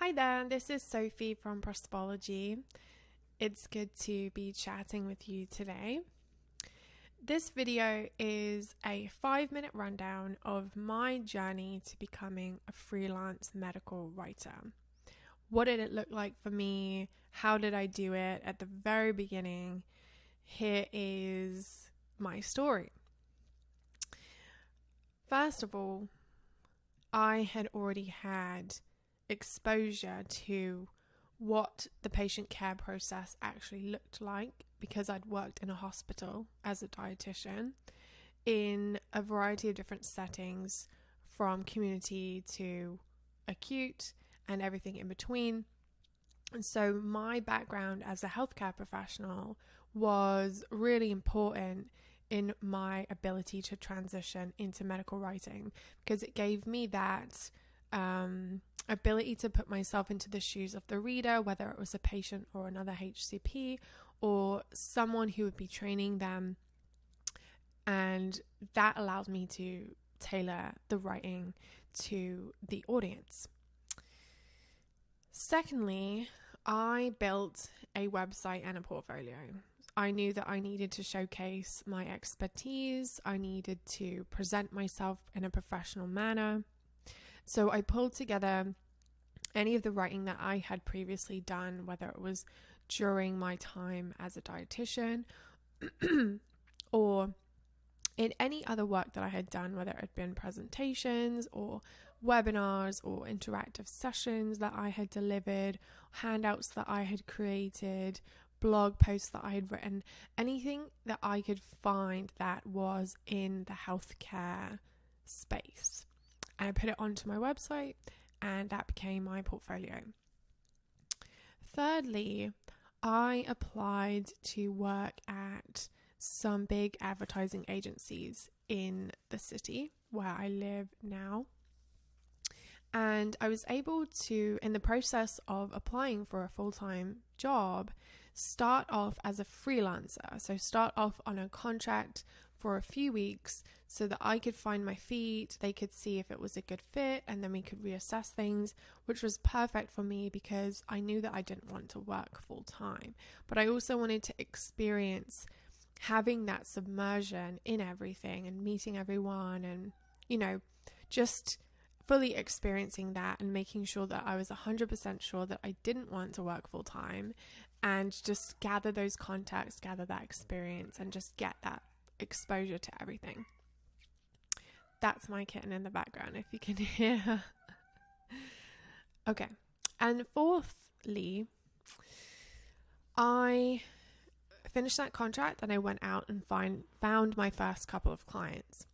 Hi there, this is Sophie from Prospology. It's good to be chatting with you today. This video is a 5-minute rundown of my journey to becoming a freelance medical writer. What did it look like for me? How did I do it at the very beginning? Here is my story. First of all, I had already had exposure to what the patient care process actually looked like because I'd worked in a hospital as a dietitian in a variety of different settings, from community to acute and everything in between. And so my background as a healthcare professional was really important in my ability to transition into medical writing, because it gave me that ability to put myself into the shoes of the reader, whether it was a patient or another HCP or someone who would be training them. And that allowed me to tailor the writing to the audience. Secondly, I built a website and a portfolio. I knew that I needed to showcase my expertise. I needed to present myself in a professional manner. So I pulled together any of the writing that I had previously done, whether it was during my time as a dietitian or in any other work that I had done, whether it had been presentations or webinars or interactive sessions that I had delivered, handouts that I had created, blog posts that I had written, anything that I could find that was in the healthcare space. And I put it onto my website, and that became my portfolio. Thirdly, I applied to work at some big advertising agencies in the city where I live now. And I was able to, in the process of applying for a full-time job, start off as a freelancer. So start off on a contract for a few weeks so that I could find my feet, they could see if it was a good fit, and then we could reassess things, which was perfect for me because I knew that I didn't want to work full time. But I also wanted to experience having that submersion in everything and meeting everyone and, just fully experiencing that and making sure that I was 100% sure that I didn't want to work full time, and just gather those contacts, gather that experience, and just get that exposure to everything. That's my kitten in the background, if you can hear. Okay. And fourthly, I finished that contract and I went out and found my first couple of clients.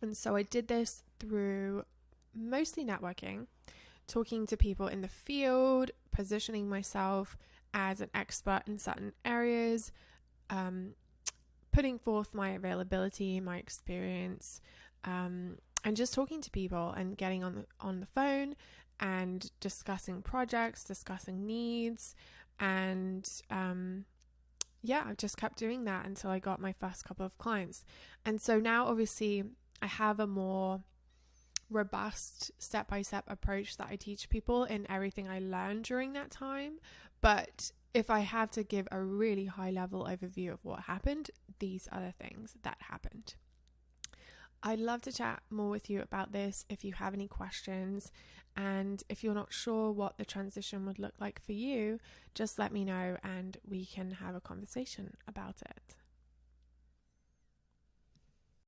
And so I did this through mostly networking, talking to people in the field, positioning myself as an expert in certain areas, putting forth my availability, my experience, and just talking to people and getting on the phone and discussing projects, discussing needs, and I just kept doing that until I got my first couple of clients. And so now obviously I have a more robust step-by-step approach that I teach people in everything I learned during that time. But if I have to give a really high-level overview of what happened, these are the things that happened. I'd love to chat more with you about this if you have any questions, and if you're not sure what the transition would look like for you, just let me know and we can have a conversation about it.